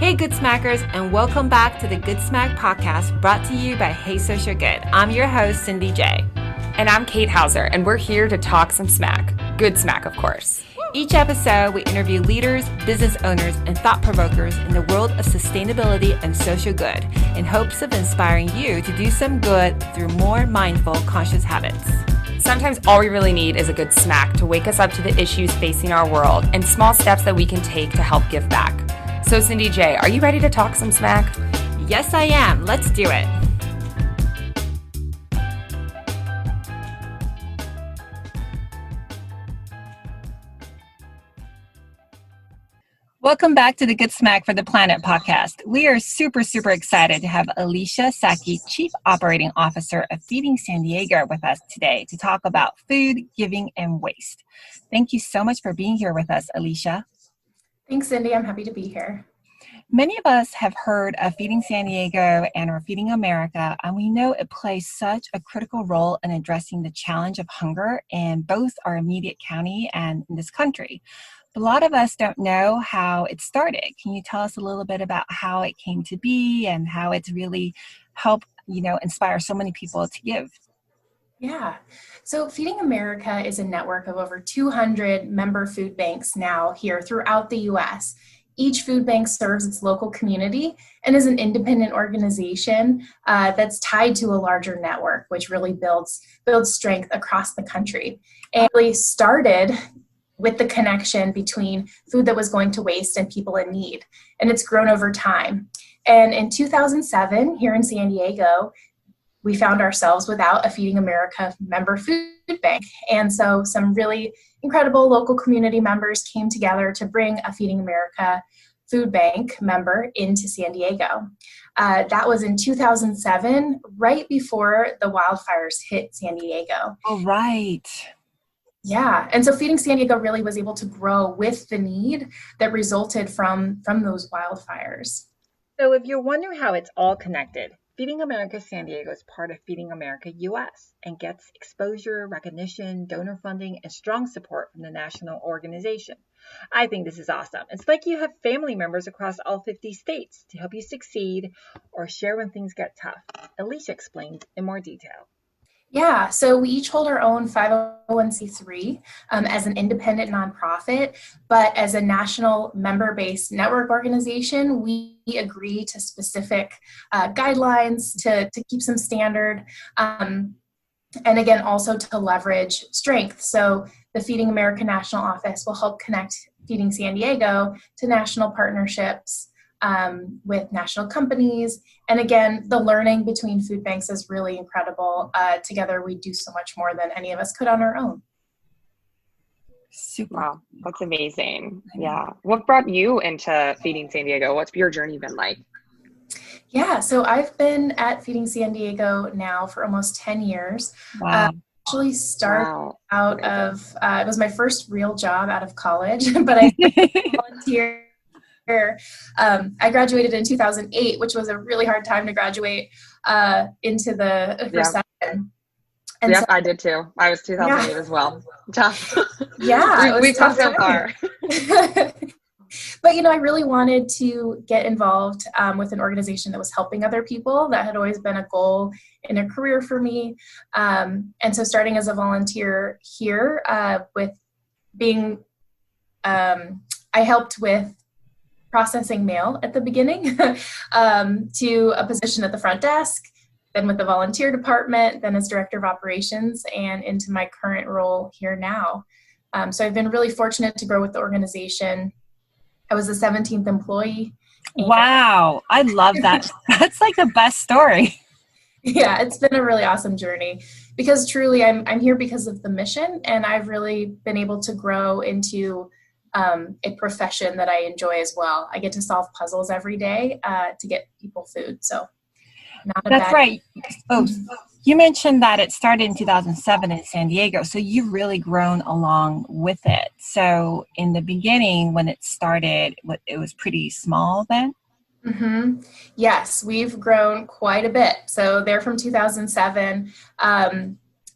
Hey, Good Smackers, and welcome back to the Good Smack podcast brought to you by Hey Social Good. I'm your host, Cindy J. And I'm Kate Hauser, and we're here to talk some smack. Good smack, of course. Each episode, we interview leaders, business owners, and thought provokers in the world of sustainability and social good in hopes of inspiring you to do some good through more mindful, conscious habits. Sometimes all we really need is a good smack to wake us up to the issues facing our world and small steps that we can take to help give back. So Cindy J, are you ready to talk some smack? Yes, I am. Let's do it. Welcome back to the Good Smack for the Planet podcast. We are super excited to have Alicia Saki, Chief Operating Officer of Feeding San Diego, with us today to talk about food, giving, and waste. Thank you so much for being here with us, Alicia. Thanks, Cindy. I'm happy to be here. Many of us have heard of Feeding San Diego and or Feeding America, and we know it plays such a critical role in addressing the challenge of hunger in both our immediate county and in this country. But a lot of us don't know how it started. Can you tell us a little bit about how it came to be and how it's really helped, inspire so many people to give? Yeah. So Feeding America is a network of over 200 member food banks now here throughout the U.S. Each food bank serves its local community and is an independent organization that's tied to a larger network, which really builds strength across the country. And really started with the connection between food that was going to waste and people in need. And it's grown over time. And in 2007, here in San Diego, we found ourselves without a Feeding America member food bank. And so some really incredible local community members came together to bring a Feeding America food bank member into San Diego. That was in 2007, right before the wildfires hit San Diego. Oh, right. Yeah, and so Feeding San Diego really was able to grow with the need that resulted from those wildfires. So if you're wondering how it's all connected, Feeding America San Diego is part of Feeding America US and gets exposure, recognition, donor funding, and strong support from the national organization. I think this is awesome. It's like you have family members across all 50 states to help you succeed or share when things get tough. Alicia explained in more detail. Yeah, so we each hold our own 501c3 as an independent nonprofit, but as a national member-based network organization, we agree to specific guidelines to keep some standard, and again, also to leverage strength. So the Feeding America National Office will help connect Feeding San Diego to national partnerships with national companies. And again, the learning between food banks is really incredible. Together, we do so much more than any of us could on our own. Super. Wow, that's amazing. Yeah. What brought you into Feeding San Diego? What's your journey been like? Yeah, so I've been at Feeding San Diego now for almost 10 years. Wow. Actually started out of, it was my first real job out of college, but I volunteered. I graduated in 2008, which was a really hard time to graduate into the recession. And I did too. I was 2008 as well. Tough. Yeah, we've come so far. But I really wanted to get involved with an organization that was helping other people. That had always been a goal in a career for me. And so starting as a volunteer here with being, I helped with processing mail at the beginning to a position at the front desk, then with the volunteer department, then as director of operations, and into my current role here now. So I've been really fortunate to grow with the organization. I was the 17th employee. Wow, I love that. That's like the best story. Yeah, it's been a really awesome journey because truly I'm here because of the mission, and I've really been able to grow into a profession that I enjoy as well. I get to solve puzzles every day to get people food. So that's right. Oh, you mentioned that it started in 2007 in San Diego. So you've really grown along with it. So in the beginning, when it started, it was pretty small then? Mm-hmm. Yes, we've grown quite a bit. So they're from 2007.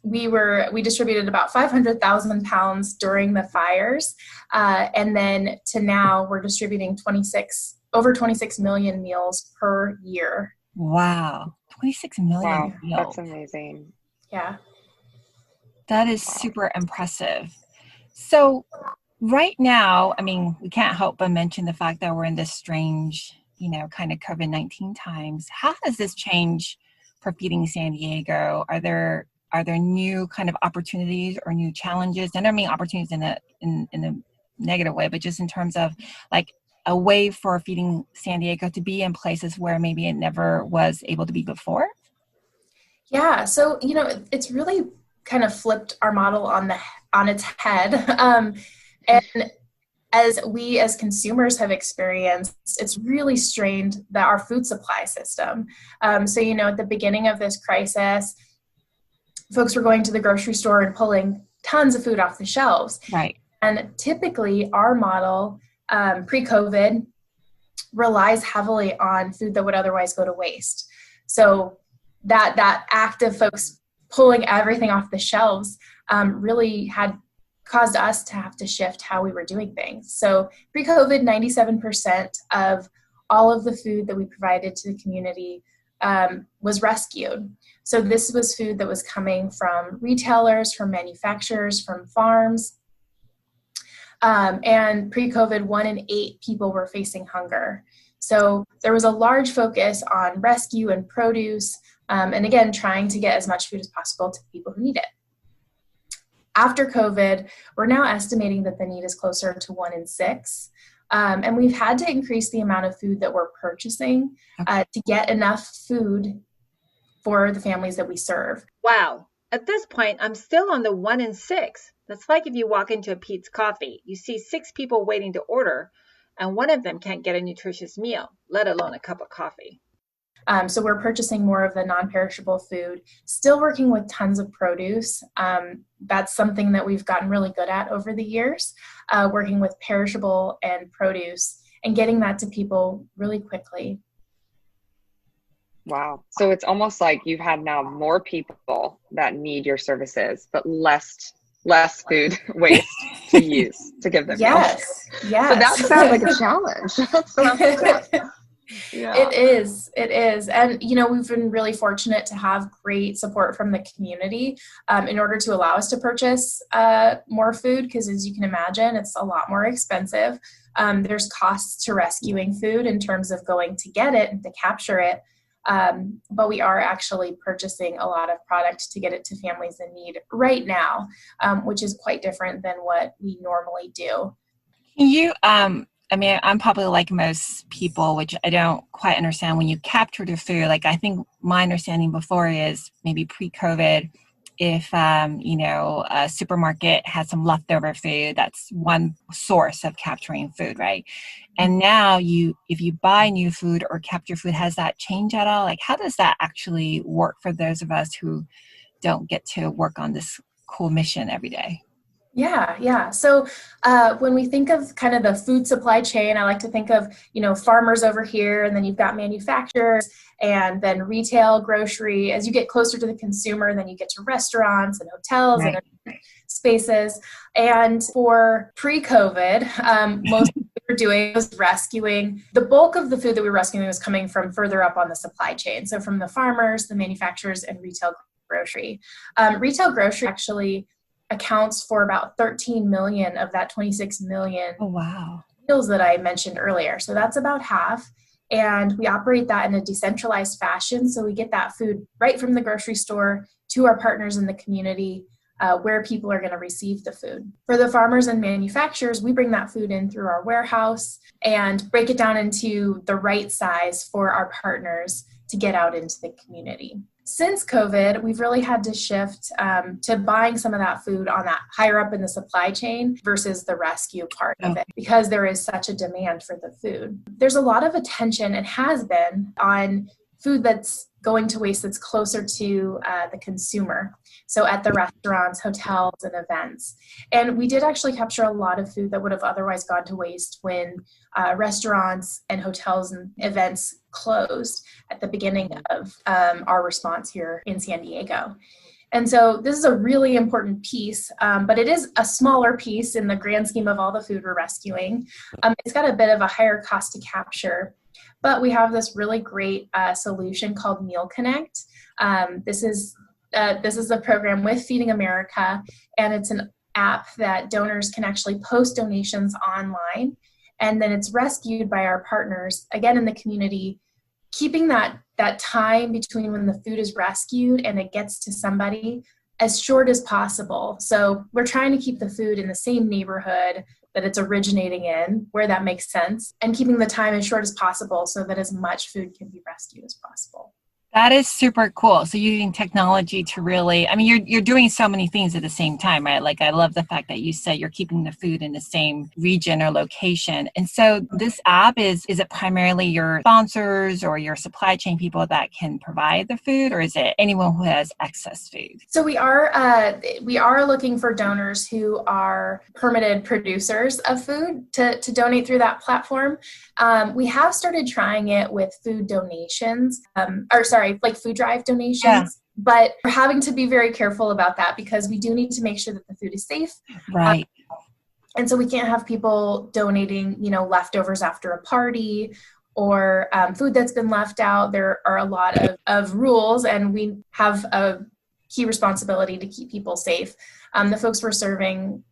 we distributed about 500,000 pounds during the fires. And then to now we're distributing over 26 million meals per year. Wow. 26 million Wow, meals. that's amazing. Yeah. That is super impressive. So right now, I mean, we can't help but mention the fact that we're in this strange, kind of COVID-19 times. How does this change for Feeding San Diego? Are there new kind of opportunities or new challenges? And I don't mean opportunities in a negative way, but just in terms of like a way for Feeding San Diego to be in places where maybe it never was able to be before? Yeah. So, it's really kind of flipped our model on its head. And as we as consumers have experienced, it's really strained our food supply system. So, at the beginning of this crisis, folks were going to the grocery store and pulling tons of food off the shelves. Right. And typically our model pre-COVID relies heavily on food that would otherwise go to waste. So that act of folks pulling everything off the shelves really had caused us to have to shift how we were doing things. So pre-COVID, 97% of all of the food that we provided to the community was rescued. So this was food that was coming from retailers, from manufacturers, from farms. And pre-COVID, 1 in 8 people were facing hunger. So there was a large focus on rescue and produce, and again, trying to get as much food as possible to people who need it. After COVID, we're now estimating that the need is closer to 1 in 6. And we've had to increase the amount of food that we're purchasing to get enough food for the families that we serve. Wow. At this point, I'm still on the 1 in 6. That's like if you walk into a Pete's Coffee, you see 6 people waiting to order, and one of them can't get a nutritious meal, let alone a cup of coffee. So we're purchasing more of the non-perishable food, still working with tons of produce. That's something that we've gotten really good at over the years, working with perishable and produce and getting that to people really quickly. Wow. So it's almost like you've had now more people that need your services, but less food waste to use to give them. Yes. So that sounds like a challenge. Yeah. It is. And, we've been really fortunate to have great support from the community in order to allow us to purchase more food, because as you can imagine, it's a lot more expensive. There's costs to rescuing food in terms of going to get it and to capture it. But we are actually purchasing a lot of product to get it to families in need right now, which is quite different than what we normally do. I'm probably like most people, which I don't quite understand when you capture the food. Like, I think my understanding before is maybe pre-COVID, if, a supermarket has some leftover food, that's one source of capturing food, right? And now if you buy new food or capture food, has that changed at all? Like, how does that actually work for those of us who don't get to work on this cool mission every day? Yeah. So when we think of kind of the food supply chain, I like to think of, farmers over here, and then you've got manufacturers, and then retail, grocery. As you get closer to the consumer, then you get to restaurants and hotels and spaces. And for pre-COVID, most of what we were doing was rescuing. The bulk of the food that we were rescuing was coming from further up on the supply chain. So from the farmers, the manufacturers, and retail grocery. Retail grocery actually accounts for about 13 million of that 26 million meals that I mentioned earlier. So that's about half. And we operate that in a decentralized fashion. So we get that food right from the grocery store to our partners in the community where people are going to receive the food. For the farmers and manufacturers, we bring that food in through our warehouse and break it down into the right size for our partners to get out into the community. Since COVID, we've really had to shift to buying some of that food on that higher up in the supply chain versus the rescue part of it, because there is such a demand for the food. There's a lot of attention, and has been, on food that's going to waste that's closer to the consumer. So at the restaurants, hotels, and events. And we did actually capture a lot of food that would have otherwise gone to waste when restaurants and hotels and events closed at the beginning of our response here in San Diego. And so this is a really important piece, but it is a smaller piece in the grand scheme of all the food we're rescuing. It's got a bit of a higher cost to capture, but we have this really great solution called Meal Connect. This is a program with Feeding America, and it's an app that donors can actually post donations online, and then it's rescued by our partners, again, in the community, keeping that time between when the food is rescued and it gets to somebody as short as possible. So we're trying to keep the food in the same neighborhood that it's originating in, where that makes sense, and keeping the time as short as possible so that as much food can be rescued as possible. That is super cool. So using technology to really, I mean, you're doing so many things at the same time, right? Like, I love the fact that you said you're keeping the food in the same region or location. And so this app is it primarily your sponsors or your supply chain people that can provide the food, or is it anyone who has excess food? So we are looking for donors who are permitted producers of food to donate through that platform. We have started trying it with food donations, like food drive donations. Yeah. But we're having to be very careful about that because we do need to make sure that the food is safe. Right. And so we can't have people donating, leftovers after a party or food that's been left out. There are a lot of rules, and we have a key responsibility to keep people safe. The folks we're serving,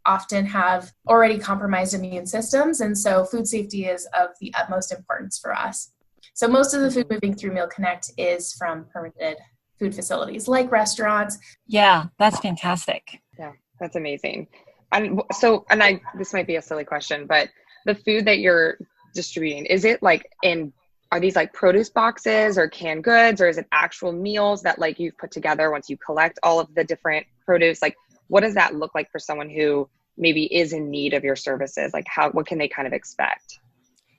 often have already compromised immune systems. And so food safety is of the utmost importance for us. So most of the food moving through Meal Connect is from permitted food facilities like restaurants. Yeah, that's fantastic. Yeah, that's amazing. This might be a silly question, but the food that you're distributing, is it are these like produce boxes or canned goods, or is it actual meals that like you've put together once you collect all of the different produce? Like, what does that look like for someone who maybe is in need of your services? Like, what can they kind of expect?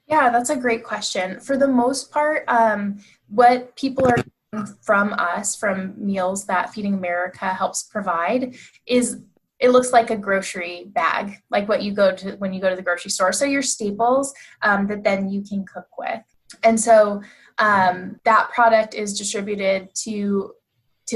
Yeah, that's a great question. For the most part, what people are getting from us, from meals that Feeding America helps provide, is it looks like a grocery bag, like what you go to when you go to the grocery store. So your staples that then you can cook with. And so that product is distributed to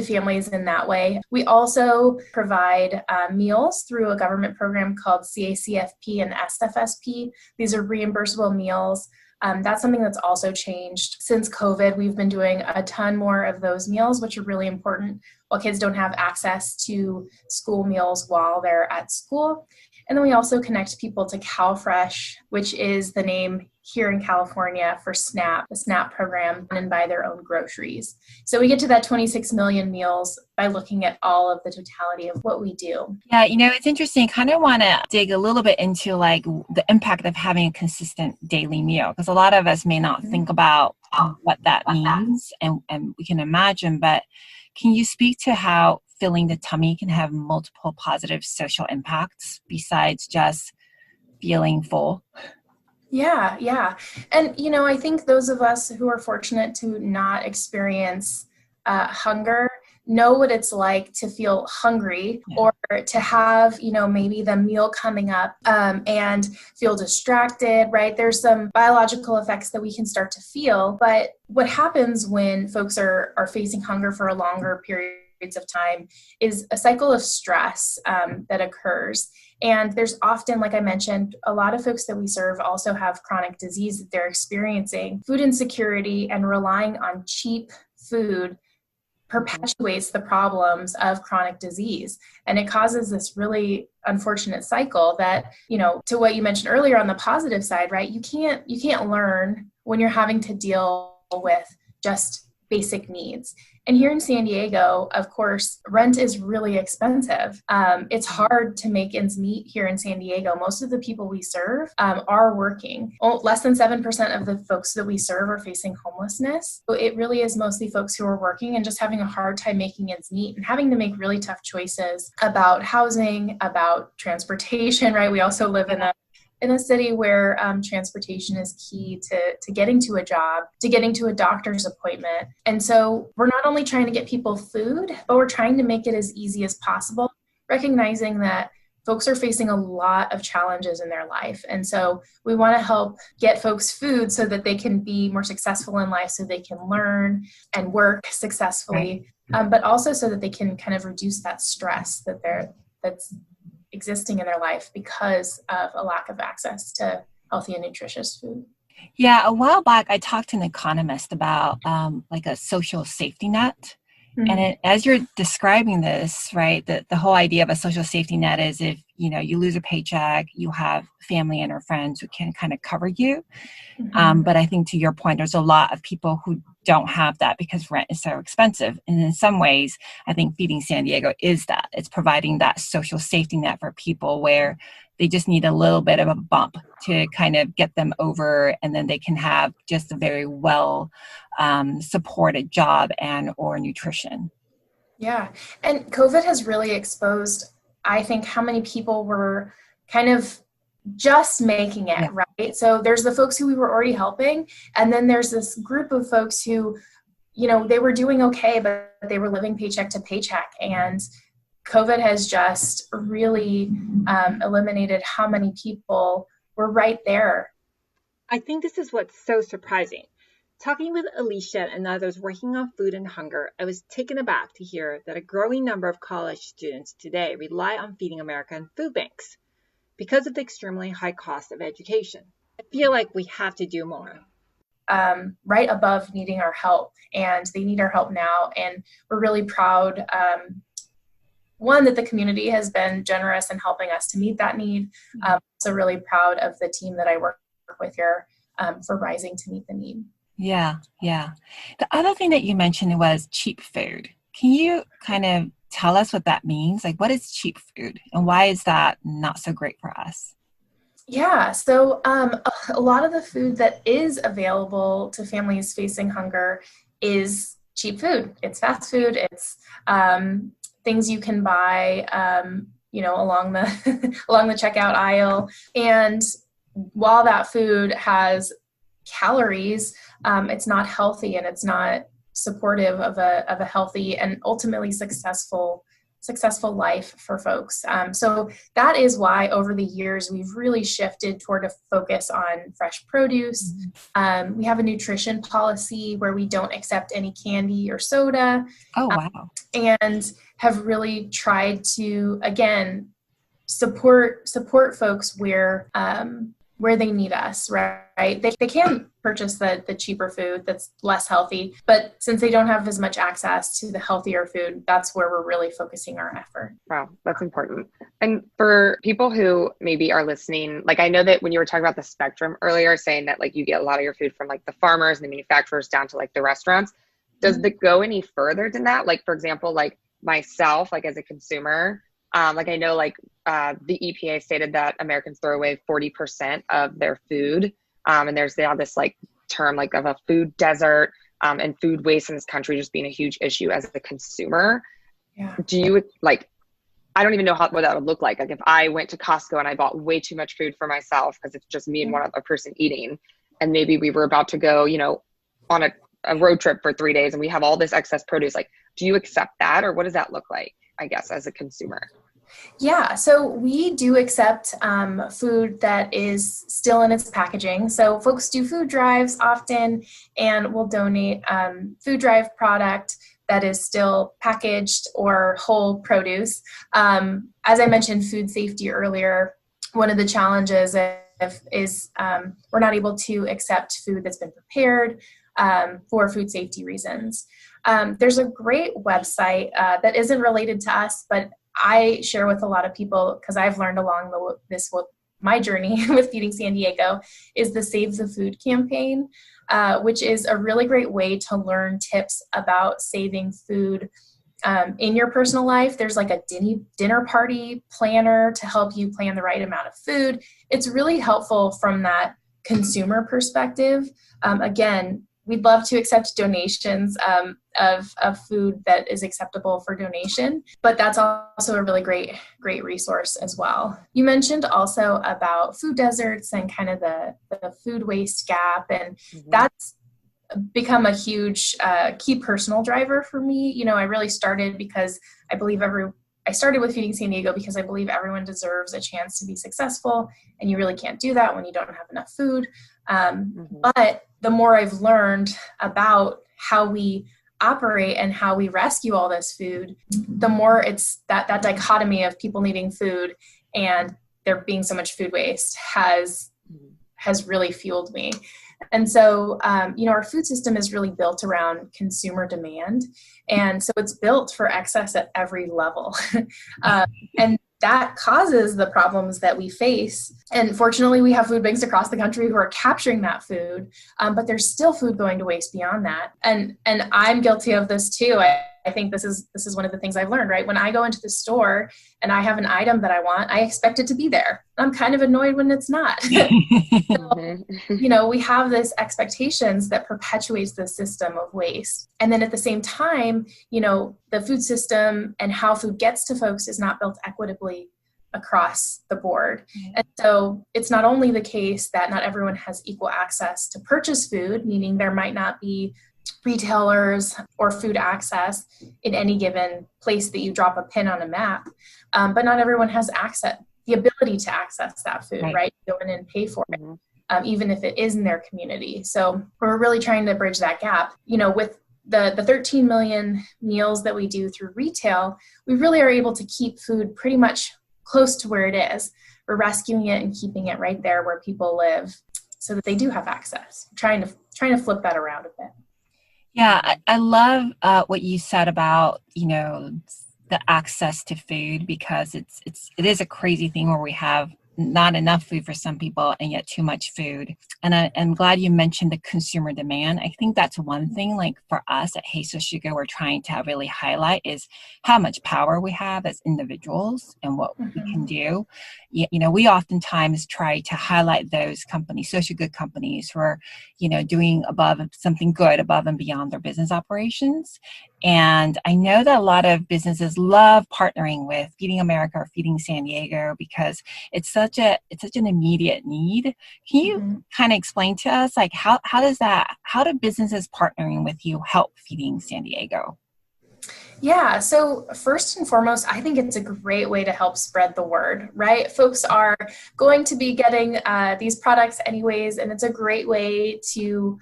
families in that way. We also provide meals through a government program called CACFP and SFSP. These are reimbursable meals. That's something that's also changed since COVID. We've been doing a ton more of those meals, which are really important while kids don't have access to school meals while they're at school. And then we also connect people to CalFresh, which is the name here in California for SNAP, the SNAP program, and buy their own groceries. So we get to that 26 million meals by looking at all of the totality of what we do. Yeah, it's interesting. Kind of want to dig a little bit into like the impact of having a consistent daily meal, because a lot of us may not think about what that means, and we can imagine, but can you speak to how filling the tummy can have multiple positive social impacts besides just feeling full? Yeah. And, I think those of us who are fortunate to not experience hunger know what it's like to feel hungry, or to have, maybe the meal coming up and feel distracted, right? There's some biological effects that we can start to feel. But what happens when folks are facing hunger for a longer period of time is a cycle of stress that occurs. And there's often, like I mentioned, a lot of folks that we serve also have chronic disease that they're experiencing. Food insecurity and relying on cheap food perpetuates the problems of chronic disease. And it causes this really unfortunate cycle that, to what you mentioned earlier on the positive side, right? You can't learn when you're having to deal with just basic needs. And here in San Diego, of course, rent is really expensive. It's hard to make ends meet here in San Diego. Most of the people we serve are working. Less than 7% of the folks that we serve are facing homelessness. So it really is mostly folks who are working and just having a hard time making ends meet and having to make really tough choices about housing, about transportation, right? We also live in a city where transportation is key to getting to a job, to getting to a doctor's appointment. And so we're not only trying to get people food, but we're trying to make it as easy as possible, recognizing that folks are facing a lot of challenges in their life. And so we want to help get folks food so that they can be more successful in life, so they can learn and work successfully, but also so that they can kind of reduce that stress that's existing in their life because of a lack of access to healthy and nutritious food. Yeah, a while back, I talked to an economist about like a social safety net. And as you're describing this, right, the whole idea of a social safety net is if, you lose a paycheck, you have family and or friends who can kind of cover you. But I think to your point, there's a lot of people who don't have that because rent is so expensive. And in some ways, I think Feeding San Diego is that. It's providing that social safety net for people where they just need a little bit of a bump to kind of get them over, and then they can have just a very well supported job and or nutrition. Yeah. And COVID has really exposed, I think, how many people were kind of just making it, right? So there's the folks who we were already helping, and then there's this group of folks who, they were doing okay, but they were living paycheck to paycheck. And COVID has just really eliminated how many people were right there. I think this is what's so surprising. Talking with Alicia and others working on food and hunger, I was taken aback to hear that a growing number of college students today rely on Feeding America and food banks because of the extremely high cost of education. I feel like we have to do more. Right above needing our help, and they need our help now. And we're really proud, one, that the community has been generous in helping us to meet that need. Also really proud of the team that I work with here for rising to meet the need. Yeah. The other thing that you mentioned was cheap food. Can you kind of tell us what that means? Like, what is cheap food and why is that not so great for us? Yeah, so a lot of the food that is available to families facing hunger is cheap food. It's fast food. It's things you can buy, along the along the checkout aisle. And while that food has calories, it's not healthy and it's not supportive of a healthy and ultimately successful life for folks. So that is why over the years we've really shifted toward a focus on fresh produce. We have a nutrition policy where we don't accept any candy or soda. Oh, wow. And have really tried to, again, support folks where they need us, right? They can purchase the cheaper food that's less healthy, but since they don't have as much access to the healthier food, that's where we're really focusing our effort. Wow, that's important. And for people who maybe are listening, like I know that when you were talking about the spectrum earlier, saying that like you get a lot of your food from like the farmers and the manufacturers down to like the restaurants, does it go any further than that? Like, for example, like myself, like as a consumer, like I know like the EPA stated that Americans throw away 40% of their food. And there's now this like term like of a food desert and food waste in this country just being a huge issue as a consumer. Yeah. Do you like, I don't even know what that would look like. Like if I went to Costco and I bought way too much food for myself because it's just me and one other person eating, and maybe we were about to go, on a road trip for 3 days and we have all this excess produce, like, do you accept that? Or what does that look like, I guess, as a consumer? Yeah, so we do accept food that is still in its packaging. So folks do food drives often, and we'll donate food drive product that is still packaged or whole produce. As I mentioned food safety earlier, one of the challenges is we're not able to accept food that's been prepared for food safety reasons. There's a great website that isn't related to us, but I share with a lot of people because I've learned along my journey with Feeding San Diego is the Save the Food campaign, which is a really great way to learn tips about saving food in your personal life. There's like a dinner party planner to help you plan the right amount of food. It's really helpful from that consumer perspective. Again, we'd love to accept donations of food that is acceptable for donation, but that's also a really great resource as well. You mentioned also about food deserts and kind of the food waste gap, and that's become a huge key personal driver for me. I really started because I believe I started with Feeding San Diego because I believe everyone deserves a chance to be successful, and you really can't do that when you don't have enough food. But the more I've learned about how we operate and how we rescue all this food, the more it's that dichotomy of people needing food and there being so much food waste has really fueled me. And so, our food system is really built around consumer demand. And so it's built for excess at every level. And that causes the problems that we face. And fortunately, we have food banks across the country who are capturing that food, but there's still food going to waste beyond that. And I'm guilty of this too. I think this is one of the things I've learned, right? When I go into the store and I have an item that I want, I expect it to be there. I'm kind of annoyed when it's not. So, we have this expectations that perpetuates the system of waste. And then at the same time, the food system and how food gets to folks is not built equitably across the board. And so it's not only the case that not everyone has equal access to purchase food, meaning there might not be retailers or food access in any given place that you drop a pin on a map, but not everyone has the ability to access that food, right? Go in and pay for it, even if it is in their community. So we're really trying to bridge that gap. With the 13 million meals that we do through retail, we really are able to keep food pretty much close to where it is. We're rescuing it and keeping it right there where people live so that they do have access. Trying to flip that around a bit. Yeah, I love what you said about, the access to food, because it is a crazy thing where we have not enough food for some people and yet too much food. And I'm glad you mentioned the consumer demand. I think that's one thing, like for us at Hey Social Go, we're trying to really highlight is how much power we have as individuals and what we can do. We oftentimes try to highlight those companies, social good companies who are, doing something good above and beyond their business operations. And I know that a lot of businesses love partnering with Feeding America or Feeding San Diego because it's such an immediate need. Can you kind of explain to us, like, how do businesses partnering with you help Feeding San Diego? Yeah, so first and foremost, I think it's a great way to help spread the word, right? Folks are going to be getting these products anyways, and it's a great way to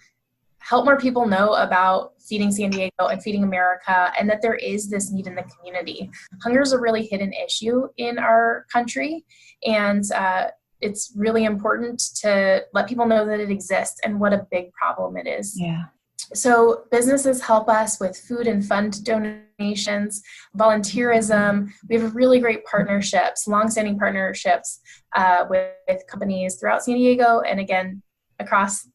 help more people know about Feeding San Diego and Feeding America, and that there is this need in the community. Hunger is a really hidden issue in our country, and it's really important to let people know that it exists and what a big problem it is. Yeah. So businesses help us with food and fund donations, volunteerism. We have really great partnerships, longstanding partnerships with companies throughout San Diego and again, across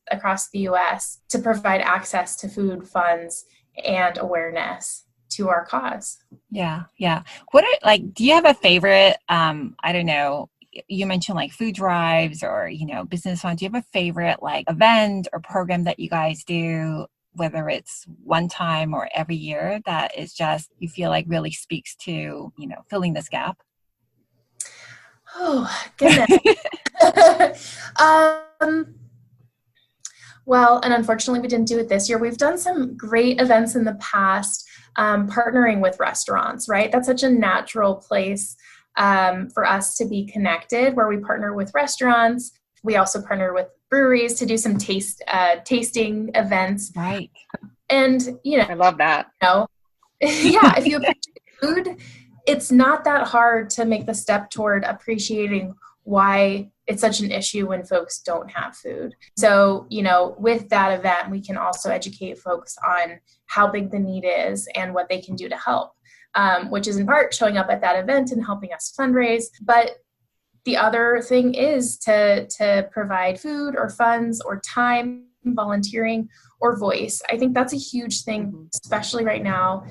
the U.S. to provide access to food, funds, and awareness to our cause. Yeah. Do you have a favorite, I don't know, you mentioned like food drives or, business funds. Do you have a favorite like event or program that you guys do, whether it's one time or every year, that is just, you feel like really speaks to, filling this gap? Oh, goodness. Well, and unfortunately we didn't do it this year. We've done some great events in the past, partnering with restaurants, right? That's such a natural place for us to be connected, where we partner with restaurants. We also partner with breweries to do some tasting events. Right. And, I love that. Yeah, if you appreciate food, it's not that hard to make the step toward appreciating why it's such an issue when folks don't have food. So, with that event, we can also educate folks on how big the need is and what they can do to help, which is in part showing up at that event and helping us fundraise. But the other thing is to provide food or funds or time, volunteering, or voice. I think that's a huge thing, especially right now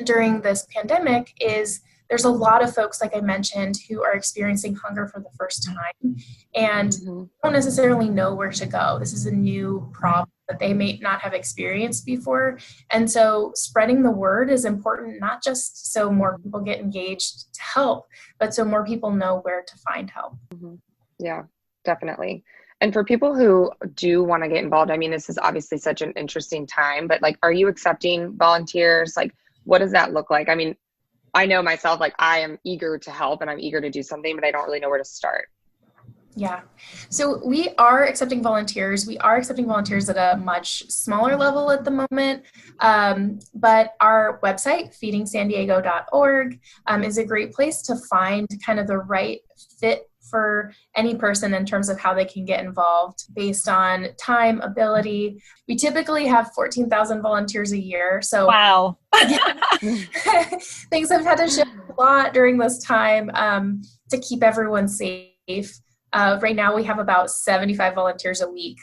during this pandemic, is there's a lot of folks, like I mentioned, who are experiencing hunger for the first time and don't necessarily know where to go. This is a new problem that they may not have experienced before. And so spreading the word is important, not just so more people get engaged to help, but so more people know where to find help. Yeah, definitely. And for people who do want to get involved, I mean, this is obviously such an interesting time, but like, are you accepting volunteers? Like, what does that look like? I mean, I know myself, like I am eager to help and I'm eager to do something, but I don't really know where to start. Yeah. So we are accepting volunteers. We are accepting volunteers at a much smaller level at the moment. But our website, feedingsandiego.org, is a great place to find kind of the right fit for any person in terms of how they can get involved based on time, ability. We typically have 14,000 volunteers a year. So wow. things have had to shift a lot during this time to keep everyone safe. Right now we have about 75 volunteers a week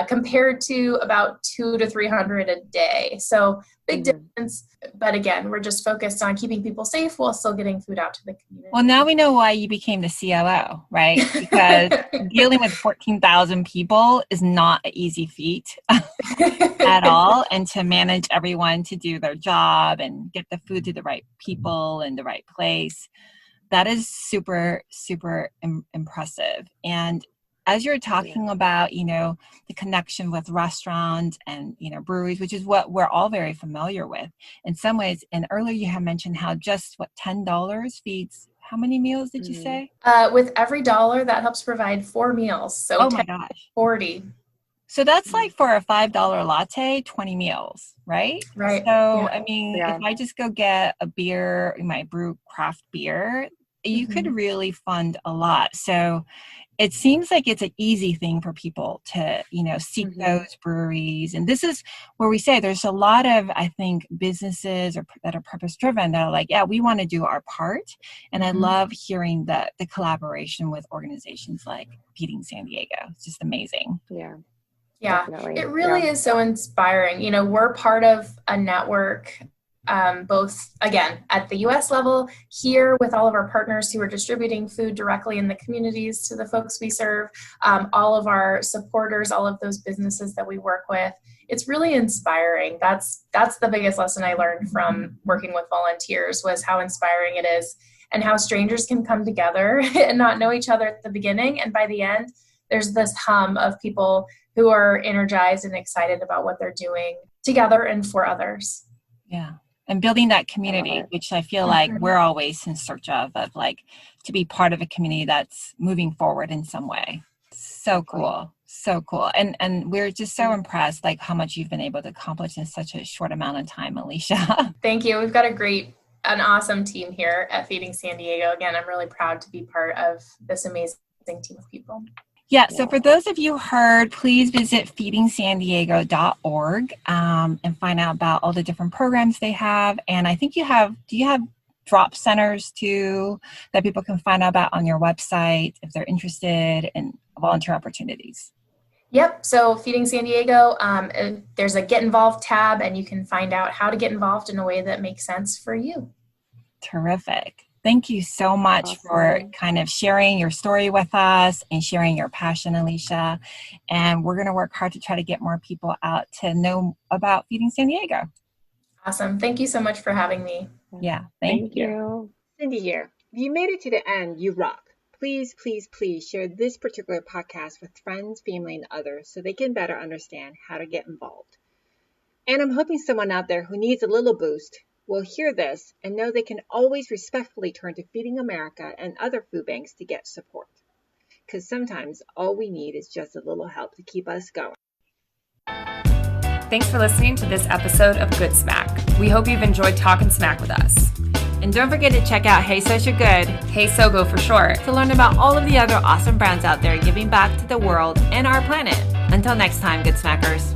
compared to about 200 to 300 a day. So big difference. But again, we're just focused on keeping people safe while still getting food out to the community. Well, now we know why you became the COO, right? Because dealing with 14,000 people is not an easy feat at all. And to manage everyone to do their job and get the food to the right people in the right place, that is super, super impressive. And as you're talking about, the connection with restaurants and, breweries, which is what we're all very familiar with in some ways. And earlier you had mentioned how just $10 feeds, how many meals did you say? With every dollar that helps provide 4 meals. So oh my gosh, 40. So that's like for a $5 latte, 20 meals, right? Right. So, I mean, if I just go get a beer, you might brew craft beer, you could really fund a lot. So it seems like it's an easy thing for people to, seek those breweries. And this is where we say there's a lot of, I think, businesses that are purpose driven that are like, yeah, we want to do our part. And I love hearing the collaboration with organizations like Feeding San Diego. It's just amazing. Yeah, definitely. It really is so inspiring. We're part of a network, both, again, at the U.S. level, here with all of our partners who are distributing food directly in the communities to the folks we serve, all of our supporters, all of those businesses that we work with. It's really inspiring. That's the biggest lesson I learned from working with volunteers, was how inspiring it is and how strangers can come together and not know each other at the beginning. And by the end, there's this hum of people who are energized and excited about what they're doing together and for others. Yeah. And building that community, which I feel like we're always in search of like to be part of a community that's moving forward in some way. So cool. So cool. And we're just so impressed, like how much you've been able to accomplish in such a short amount of time, Alicia. Thank you. We've got an awesome team here at Feeding San Diego. Again, I'm really proud to be part of this amazing team of people. Yeah, so for those of you who heard, please visit feedingsandiego.org and find out about all the different programs they have. And I think do you have drop centers too that people can find out about on your website if they're interested in volunteer opportunities? Yep, so Feeding San Diego, there's a Get Involved tab, and you can find out how to get involved in a way that makes sense for you. Terrific. Thank you so much for kind of sharing your story with us and sharing your passion, Alicia. And we're going to work hard to try to get more people out to know about Feeding San Diego. Awesome. Thank you so much for having me. Yeah, thank you. Cindy here. If you made it to the end, you rock. Please, please, please share this particular podcast with friends, family, and others so they can better understand how to get involved. And I'm hoping someone out there who needs a little boost will hear this and know they can always respectfully turn to Feeding America and other food banks to get support. Because sometimes all we need is just a little help to keep us going. Thanks for listening to this episode of Good Smack. We hope you've enjoyed talking smack with us. And don't forget to check out Hey So You're Good, Hey Sogo for short, to learn about all of the other awesome brands out there giving back to the world and our planet. Until next time, Good Smackers.